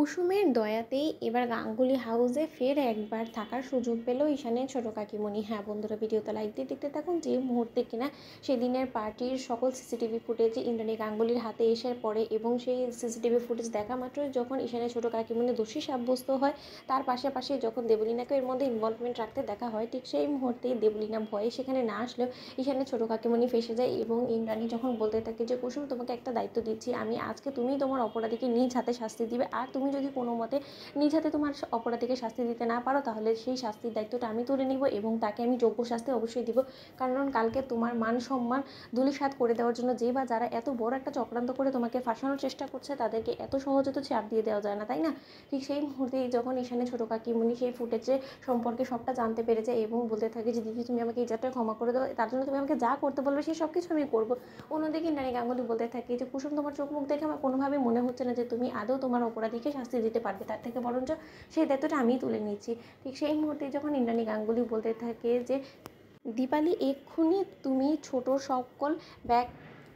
কুসুমের দয়াতেই এবার গাঙ্গুলি হাউসে ফের একবার থাকার সুযোগ পেল ঈশানের ছোটো কাকিমণি। হ্যাঁ বন্ধুরা, ভিডিওতে লাইক দিয়ে দেখতে থাকুন। যে মুহূর্তে কিনা সেদিনের পার্টির সকল সিসিটিভি ফুটেজে ইন্দ্রাণী গাঙ্গুলির হাতে এসে পড়ে এবং সেই সিসিটিভি ফুটেজ দেখা মাত্র যখন ঈশানের ছোটো কাকিমণি দোষী সাব্যস্ত হয়, তার পাশাপাশি যখন দেবলীনাকে এর মধ্যে ইনভলভমেন্ট রাখতে দেখা হয়, ঠিক সেই মুহূর্তেই দেবলীনা ভয়ে সেখানে না আসলেও ঈশানের ছোটো কাকিমণি ফেসে যায় এবং ইন্দ্রাণী যখন বলতে থাকে যে কুসুম, তোমাকে একটা দায়িত্ব দিচ্ছি আমি, আজকে তুমি তোমার অপরাধীকে নিজ হাতে শাস্তি দিবে, আর তুমি যদি কোনো মতে নিজ হাতে তোমার অপরাধীকে শাস্তি দিতে না পারো তাহলে সেই শাস্তির দায়িত্বটা আমি তুলে নিব এবং তাকে আমি যোগ্য শাস্তি অবশ্যই দিব। কারণ কালকে তোমার মান সম্মান ধূলিসাৎ করে দেওয়ার জন্য যে বা যারা এত বড় একটা চক্রান্ত করে তোমাকে ফাঁসানোর চেষ্টা করছে তাদেরকে এত সহজে তো ছাড় দিয়ে দেওয়া যায় না, তাই না? ঠিক সেই মুহূর্তেই যখন ঈশানের ছোটো কাকিমণি সেই ফুটেজে সম্পর্কে সবটা জানতে পেরে যায় এবং বলতে থাকে যে দিদি তুমি আমাকে এই যাত্রায় ক্ষমা করে দাও, তার জন্য তুমি আমাকে যা করতে বলবে সেই সব কিছু আমি করবো। অন্যদিকে ইন্দ্রাণী গাঙ্গুলি বলতে থাকে যে কুসুম, তোমার চোখ মুখ দেখে আমার কোনোভাবেই মনে হচ্ছে না যে তুমি আদৌ তোমার অপরাধীকে শাস্তি দিতে পারবে, তার থেকে বরঞ্চ সেই দায়িত্বটা আমিই তুলে নিচ্ছি। ঠিক সেই মুহূর্তে যখন ইন্দ্রাণী গাঙ্গুলি বলতে থাকে যে দীপালি, এক্ষুনি তুমি ছোট সকল ব্যাগ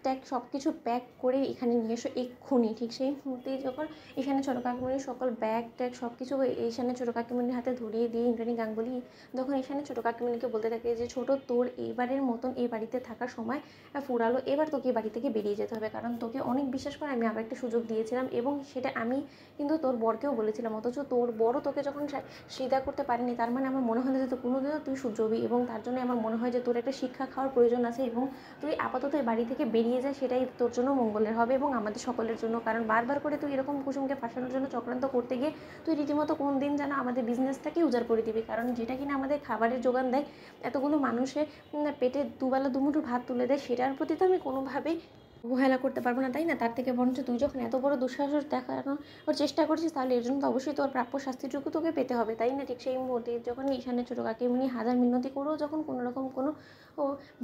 ট্যাগ সব কিছু প্যাক করে এখানে নিয়ে এসো এক্ষুনি। ঠিক সেই মুহূর্তেই যখন এখানে ছোটো কাকিমণির সকল ব্যাগ ট্যাগ সব কিছু এইখানে ছোটো কাকিমণির হাতে ধরিয়ে দিয়ে ইন্দ্রাণী গাঙ্গুলি তখন এখানে ছোটো কাকিমণিকে বলতে থাকে যে ছোট, তোর এইবারের মতন এই বাড়িতে থাকার সময় ফুরালো, এবার তোকে এই বাড়ি থেকে বেরিয়ে যেতে হবে। কারণ তোকে অনেক বিশ্বাস করে আমি আবার একটা সুযোগ দিয়েছিলাম এবং সেটা আমি কিন্তু তোর বরকেও বলেছিলাম, অথচ তোর বড়ও তোকে যখন স্বীকার করতে পারিনি, তার মানে আমার মনে হয় না যে কোনোদিনও তুই শুধরবি এবং তার জন্য আমার মনে হয় যে তোর একটা শিক্ষা খাওয়ার প্রয়োজন আছে এবং তুই আপাতত এই বাড়ি থেকে বেরিয়ে যায়, সেটাই তোর জন্য মঙ্গলের হবে এবং আমাদের সকলের জন্য। কারণ বারবার করে তুই এরকম কুসুমকে ফাঁসানোর জন্য চক্রান্ত করতে গিয়ে তুই রীতিমতো কোন দিন যেন আমাদের বিজনেসটাকে উজাড় করে দিবি। কারণ যেটা কিনা আমাদের খাবারের যোগান দেয়, এতগুলো মানুষের পেটে দুবেলা দুমুঠো ভাত তুলে দেয়, সেটার প্রতি তো আমি কোনোভাবেই অবহেলা করতে পারবো না, তাই না? তার থেকে বরঞ্চ তুই যখন এত বড় দুঃসাহস দেখানোর চেষ্টা করছিস তাহলে এর জন্য তো অবশ্যই তোর প্রাপ্য শাস্তিটুকু তোকে পেতে হবে, তাই না? ঠিক সেই মুহূর্তে যখন ঈশানের ছোটো কাকিমণি হাজার মিনতি করেও যখন কোনোরকম কোনো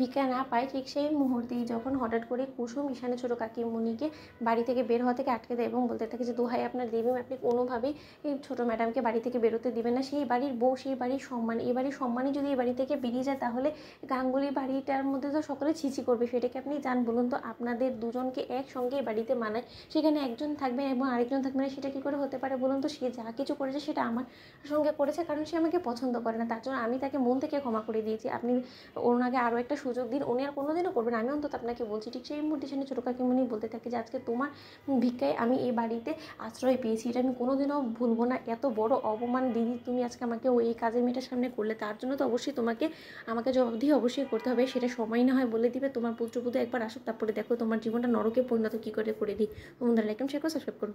ভিক্ষা না পায়, ঠিক সেই মুহূর্তেই যখন হঠাৎ করে কুসুম ঈশানের ছোটো কাকিমণিকে বাড়ি থেকে বের হওয়া থেকে আটকে দেয় এবং বলতে থাকে যে দোহাই আপনার দেবী, আপনি কোনোভাবেই এই ছোটো ম্যাডামকে বাড়ি থেকে বেরোতে দিবেন না। সেই বাড়ির বউ, সেই বাড়ির সম্মান, এই বাড়ির সম্মানই যদি এই বাড়ি থেকে বেরিয়ে যায় তাহলে গাঙ্গুলি বাড়িটার মধ্যে তো সকলে ছিছি করবে। সেটাকে আপনি জান বলুন তো? আপনাদের দুজনকে একসঙ্গে বাড়িতে মানায়, সেখানে একজন থাকবে এবং আরেকজন থাকবে না, সেটা কী করে হতে পারে বলুন তো? সে যা কিছু করেছে সেটা আমার সঙ্গে করেছে কারণ সে আমাকে পছন্দ করে না, তার জন্য আমি তাকে মন থেকে ক্ষমা করে দিয়েছি। আপনি ওনাকে আরও একটা সুযোগ দিন, উনি আর কোনোদিনও করবেন, আমি অন্তত আপনাকে বলছি। ঠিক সেই মুহূর্তে সেখানে ছোটো কাকিমণি বলতে থাকে যে আজকে তোমার ভিক্ষায় আমি এই বাড়িতে আশ্রয় পেয়েছি, এটা আমি কোনোদিনও ভুলবো না। এত বড় অপমান দিদি তুমি আজকে আমাকে ওই কাজের মেয়েটার সামনে করলে, তার জন্য তো অবশ্যই আমাকে জবাবদিহি অবশ্যই করতে হবে। সেটা সময় না হয় বলে দিবে, তোমার পুত্রবধূ একবার আসুক, তারপরে দেখো তোমার জীবনটা নরকে পরিণত কী করে দিই। বন্ধুরা, লাইক শেয়ার করো, সাবস্ক্রাইব করো।